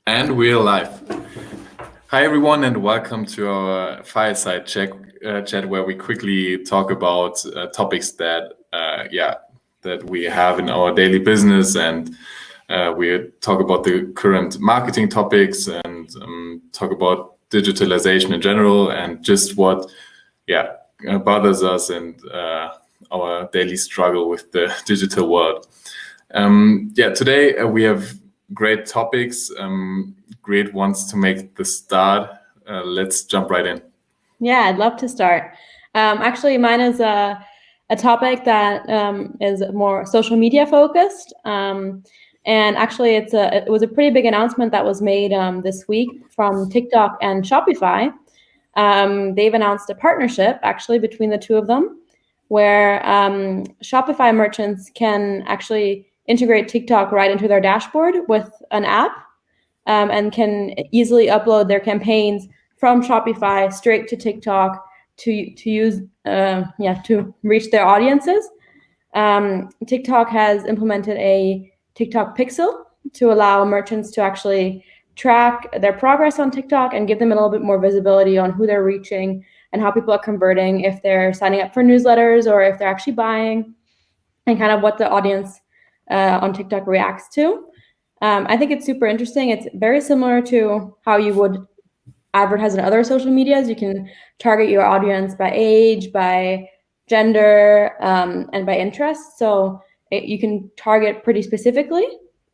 And we're live. Hi, everyone, and welcome to our Fireside Chat, where we quickly talk about topics that we have in our daily business, and we talk about the current marketing topics and talk about digitalization in general and just what bothers us and our daily struggle with the digital world. Today we have great topics, great ones to make the start. Let's jump right in. Yeah, I'd love to start. Actually, mine is a topic that is more social media focused. And actually, it was a pretty big announcement that was made this week from TikTok and Shopify. They've announced a partnership actually between the two of them, where Shopify merchants can actually integrate TikTok right into their dashboard with an app, and can easily upload their campaigns from Shopify straight to TikTok to use to reach their audiences. TikTok has implemented a TikTok Pixel to allow merchants to actually track their progress on TikTok and give them a little bit more visibility on who they're reaching and how people are converting, if they're signing up for newsletters or if they're actually buying, and kind of what the audience on TikTok reacts to. I think it's super interesting. It's very similar to how you would advertise in other social medias. You can target your audience by age, by gender, and by interest. So you can target pretty specifically.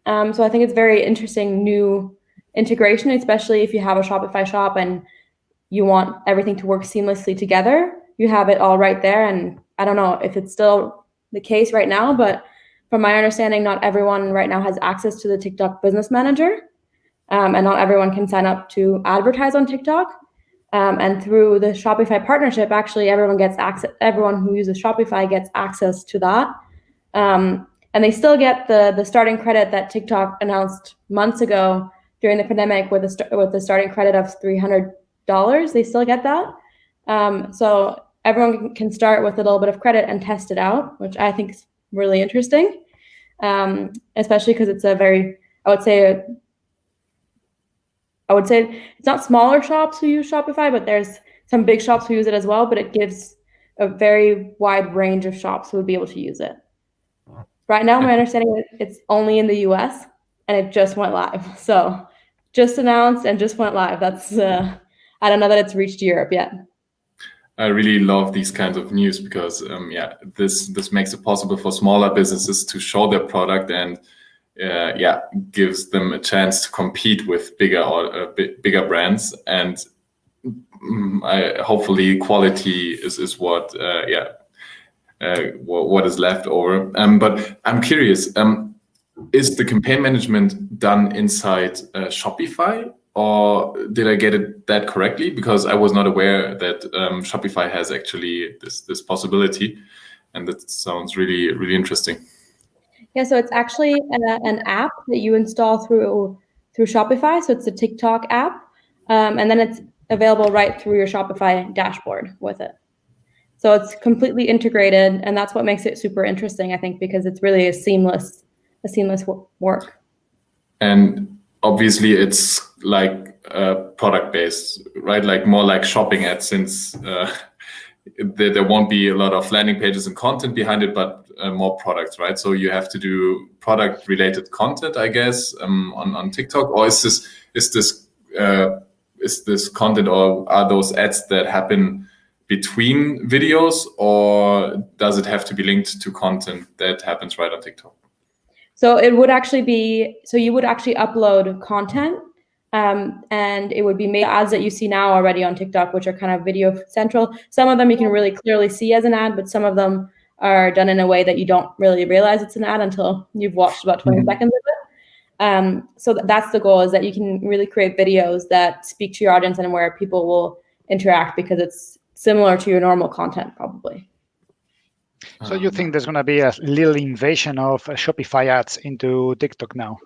So I think it's very interesting new integration, especially if you have a Shopify shop and you want everything to work seamlessly together. You have it all right there. And I don't know if it's still the case right now, but from my understanding, not everyone right now has access to the TikTok Business Manager, and not everyone can sign up to advertise on TikTok. And through the Shopify partnership, actually, everyone gets access. Everyone who uses Shopify gets access to that, and they still get the starting credit that TikTok announced months ago during the pandemic, with the starting credit of $300. They still get that, so everyone can start with a little bit of credit and test it out, which I think is really interesting. Especially because it's a very, I would say it's not smaller shops who use Shopify, but there's some big shops who use it as well, but it gives a very wide range of shops who would be able to use it. Right now, my understanding is it's only in the US and it just went live. So just announced and just went live. That's, I don't know that it's reached Europe yet. I really love these kinds of news because this makes it possible for smaller businesses to show their product and gives them a chance to compete with bigger brands, and hopefully quality is what is left over. But I'm curious, is the campaign management done inside Shopify? Or did I get it that correctly? Because I was not aware that Shopify has actually this possibility, and that sounds really, really interesting. Yeah, so it's actually an app that you install through Shopify. So it's a TikTok app, and then it's available right through your Shopify dashboard with it. So it's completely integrated, and that's what makes it super interesting, I think, because it's really a seamless work. And obviously, it's like product based, right? Like more like shopping ads, since there won't be a lot of landing pages and content behind it, but more products, right? So you have to do product related content, I guess, on TikTok. Or is this content, or are those ads that happen between videos, or does it have to be linked to content that happens right on TikTok? So it would actually be, so you would actually upload content, and it would be made ads that you see now already on TikTok, which are kind of video central. Some of them you can really clearly see as an ad, but some of them are done in a way that you don't really realize it's an ad until you've watched about 20 seconds of it. So that's the goal, is that you can really create videos that speak to your audience and where people will interact, because it's similar to your normal content probably. So you think there's going to be a little invasion of Shopify ads into TikTok now?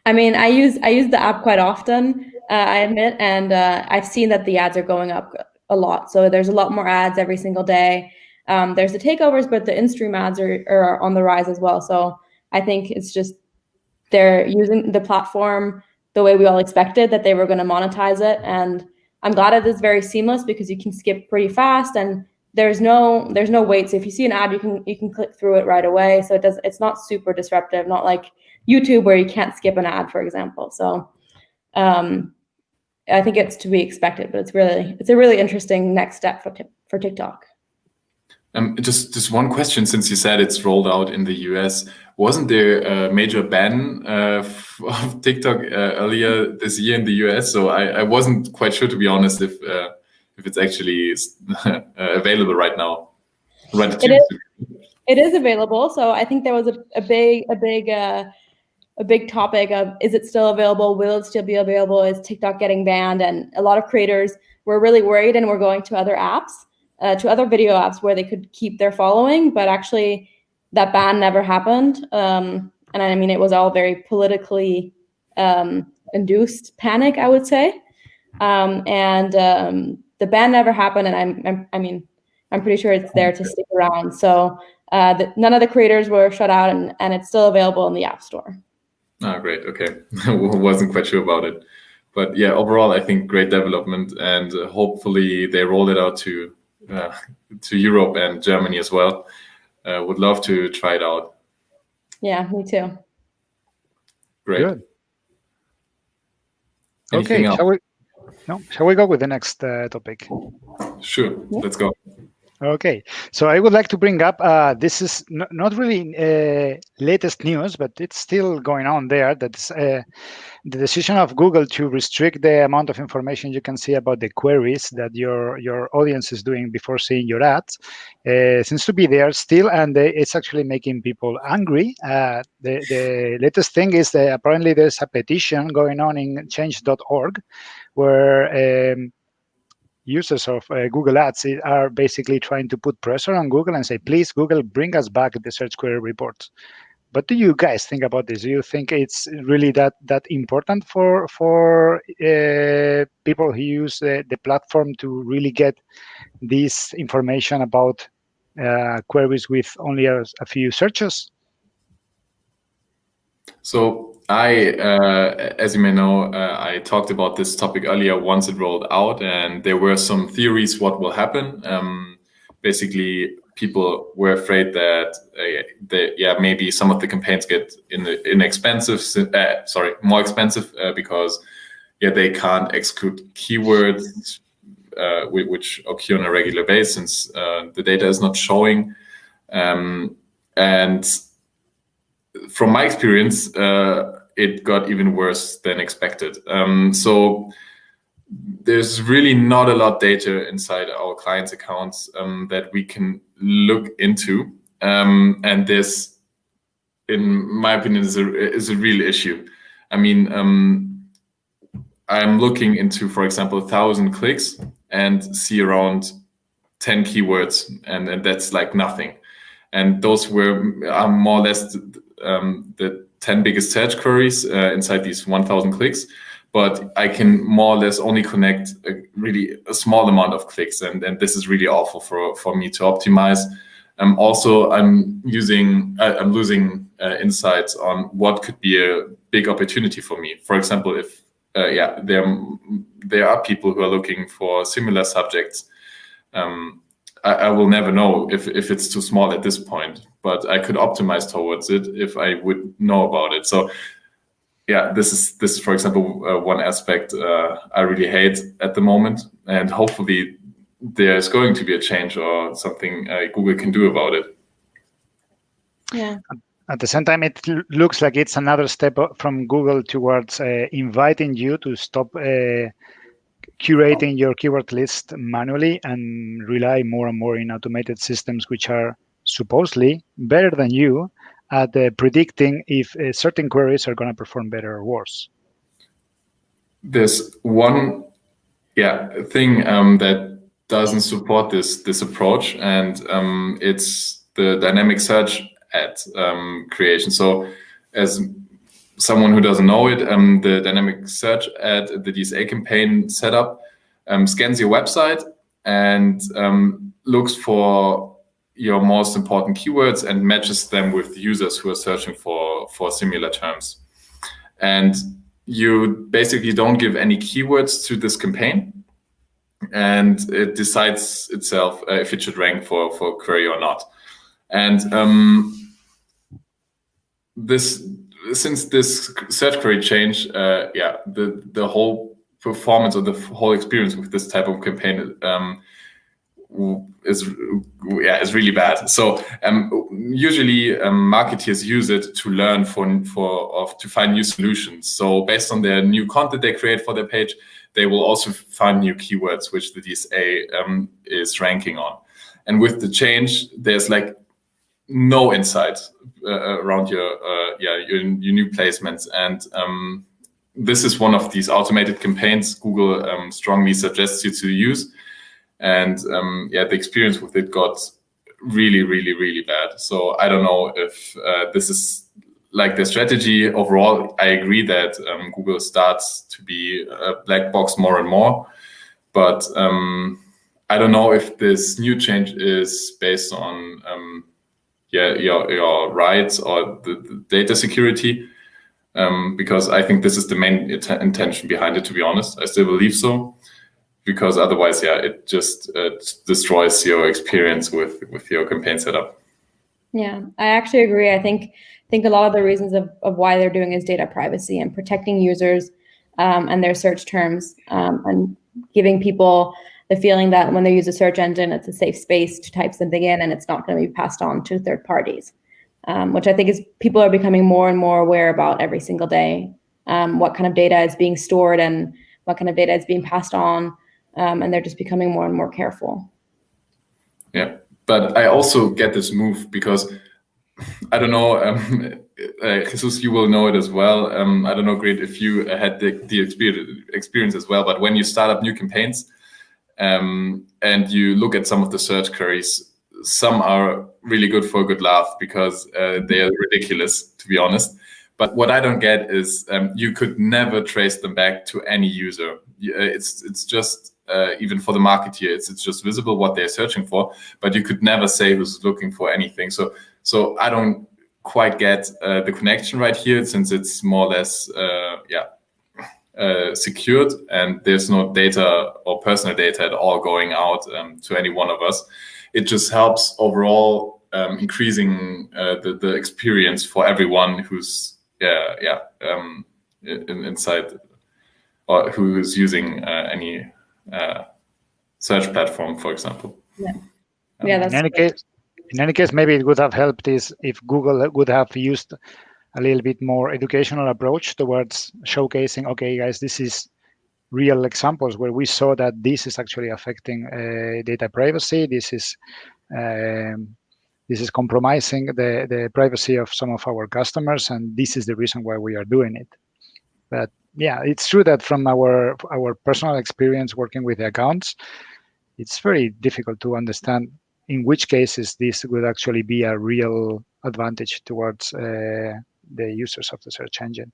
I mean, I use the app quite often, I admit, and I've seen that the ads are going up a lot. So there's a lot more ads every single day. There's the takeovers, but the in-stream ads are on the rise as well. So I think it's just they're using the platform the way we all expected that they were going to monetize it. And I'm glad it is very seamless because you can skip pretty fast and there's no wait. So if you see an ad, you can click through it right away. So it's not super disruptive, not like YouTube where you can't skip an ad, for example. So I think it's to be expected, but it's a really interesting next step for TikTok. Just one question, since you said it's rolled out in the US, wasn't there a major ban of TikTok earlier this year in the US? So I wasn't quite sure, to be honest, if it's actually available right now. It is available. So I think there was a big topic of, is it still available? Will it still be available? Is TikTok getting banned? And a lot of creators were really worried and were going to other apps, to other video apps where they could keep their following. But actually, that ban never happened. And I mean, it was all very politically induced panic, I would say. The ban never happened. And I'm pretty sure it's there to stick around. So none of the creators were shut out, and it's still available in the App Store. Oh, great. Okay. Wasn't quite sure about it. But yeah, overall, I think great development, and hopefully they roll it out to Europe and Germany as well. Would love to try it out. Yeah, me too. Great. Good. Okay, shall we go with the next topic? Sure, yeah. Let's go. Okay, so I would like to bring up, this is not really latest news, but it's still going on there. That's the decision of Google to restrict the amount of information you can see about the queries that your audience is doing before seeing your ads. Seems to be there still, and it's actually making people angry. The latest thing is that apparently there's a petition going on in change.org where users of Google Ads are basically trying to put pressure on Google and say, please, Google, bring us back the search query reports. What do you guys think about this? Do you think it's really that important for people who use the platform to really get this information about queries with only a few searches? So as you may know, I talked about this topic earlier once it rolled out, and there were some theories what will happen. Basically, people were afraid that maybe some of the campaigns get more expensive because they can't exclude keywords which occur on a regular basis since the data is not showing. And from my experience, it got even worse than expected. So there's really not a lot of data inside our clients' accounts that we can look into. And this, in my opinion, is a real issue. I mean, I'm looking into, for example, 1,000 clicks and see around 10 keywords, and that's like nothing. And those are more or less the 10 biggest search queries inside these 1,000 clicks. But I can more or less only connect a small amount of clicks, and this is really awful for me to optimize. Also, I'm losing insights on what could be a big opportunity for me. For example, if there are people who are looking for similar subjects, I will never know if it's too small at this point, but I could optimize towards it if I would know about it. So this is for example one aspect I really hate at the moment, and hopefully there's going to be a change or something Google can do about it. Yeah. At the same time, it looks like it's another step from Google towards inviting you to stop curating your keyword list manually and rely more and more in automated systems, which are supposedly better than you at predicting if certain queries are going to perform better or worse. There's one thing that doesn't support this approach, and it's the dynamic search ad creation. So as someone who doesn't know it, the dynamic search ad, the DSA campaign setup, scans your website and looks for your most important keywords and matches them with users who are searching for similar terms. And you basically don't give any keywords to this campaign, and it decides itself if it should rank for query or not. And since this search query change, the whole performance or the whole experience with this type of campaign is really bad. So usually marketers use it to learn to find new solutions. So based on their new content they create for their page, they will also find new keywords which the DSA is ranking on. And with the change, there's like no insight around your new placements, and this is one of these automated campaigns Google strongly suggests you to use. And the experience with it got really, really, really bad. So I don't know if this is like the strategy overall. I agree that Google starts to be a black box more and more, but I don't know if this new change is based on your rights or the data security, because I think this is the main intention behind it, to be honest. I still believe so, because otherwise, it just destroys your experience with your campaign setup. Yeah, I actually agree. I think a lot of the reasons of why they're doing is data privacy and protecting users and their search terms, and giving people the feeling that when they use a search engine, it's a safe space to type something in and it's not going to be passed on to third parties, which I think is people are becoming more and more aware about every single day, what kind of data is being stored and what kind of data is being passed on, and they're just becoming more and more careful. Yeah, but I also get this move because I don't know, Jesus, you will know it as well. I don't know, Grit, if you had the experience as well, but when you start up new campaigns, and you look at some of the search queries, some are really good for a good laugh because they are ridiculous, to be honest. But what I don't get is you could never trace them back to any user. It's just even for the marketeer, it's just visible what they're searching for, but you could never say who's looking for anything. So I don't quite get the connection right here, since it's more or less secured, and there's no data or personal data at all going out to any one of us. It just helps overall increasing the experience for everyone who's inside or who is using any search platform, for example. That's in any case, maybe it would have helped is if Google would have used a little bit more educational approach towards showcasing, okay, guys, this is real examples where we saw that this is actually affecting data privacy. This is compromising the privacy of some of our customers, and this is the reason why we are doing it. But yeah, it's true that from our personal experience working with the accounts, it's very difficult to understand in which cases this would actually be a real advantage towards the users of the search engine.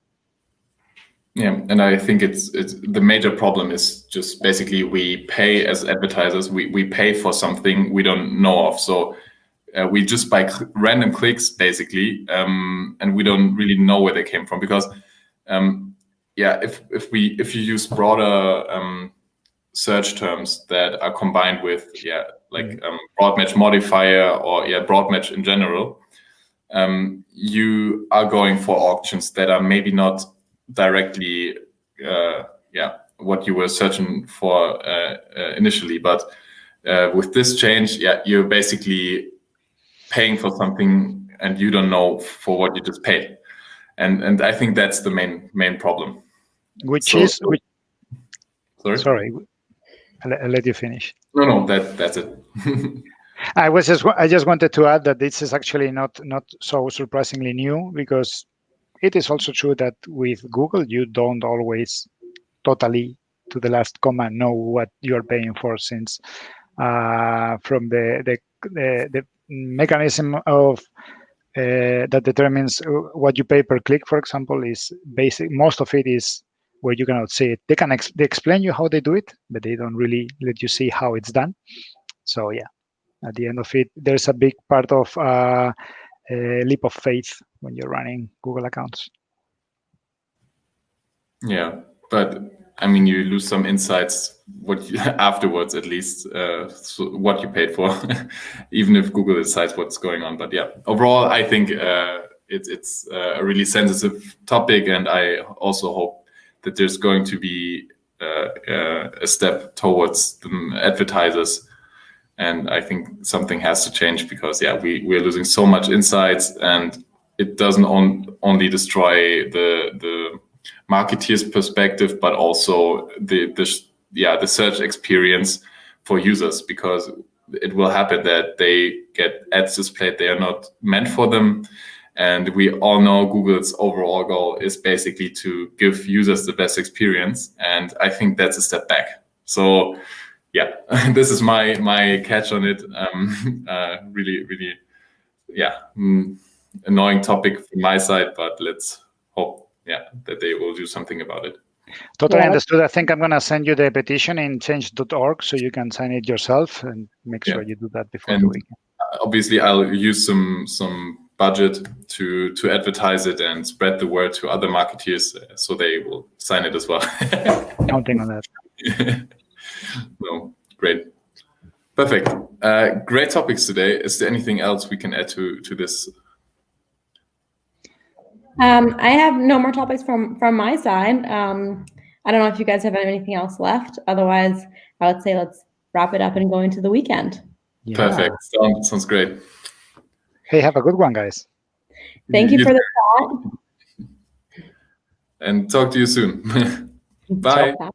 Yeah, and I think it's the major problem is just basically we pay as advertisers, we pay for something we don't know of. So we just buy random clicks basically, and we don't really know where they came from, because if you use broader search terms that are combined with broad match modifier or broad match in general, you are going for auctions that are maybe not directly what you were searching for initially, but with this change, you're basically paying for something and you don't know for what you just paid, and I think that's the main problem. Sorry, I'll let you finish. No, that's it. I just wanted to add that this is actually not so surprisingly new, because it is also true that with Google, you don't always totally to the last comma know what you're paying for, since from the mechanism of that determines what you pay per click, for example, is basic. Most of it is where you cannot see it. They explain you how they do it, but they don't really let you see how it's done. So at the end of it, there's a big part of a leap of faith when you're running Google accounts. Yeah, but I mean, you lose some insights afterwards, at least so what you paid for, even if Google decides what's going on. But yeah, overall, I think it's a really sensitive topic, and I also hope that there's going to be a step towards the advertisers. And I think something has to change because we're losing so much insights, and it doesn't only destroy the marketeer's perspective, but also the search experience for users, because it will happen that they get ads displayed they are not meant for them. And we all know Google's overall goal is basically to give users the best experience. And I think that's a step back. So yeah, this is my catch on it. Really, annoying topic from my side, but let's hope that they will do something about it. Totally understood. I think I'm going to send you the petition in change.org so you can sign it yourself, and make sure you do that before the weekend. Obviously, I'll use some budget to advertise it and spread the word to other marketeers, so they will sign it as well. Counting on that. No, great. Perfect. Great topics today. Is there anything else we can add to this? I have no more topics from my side. I don't know if you guys have anything else left. Otherwise, I would say let's wrap it up and go into the weekend. Yeah. Perfect. Sounds great. Hey, have a good one, guys. Thank you for the chat. And talk to you soon. Bye. Ciao.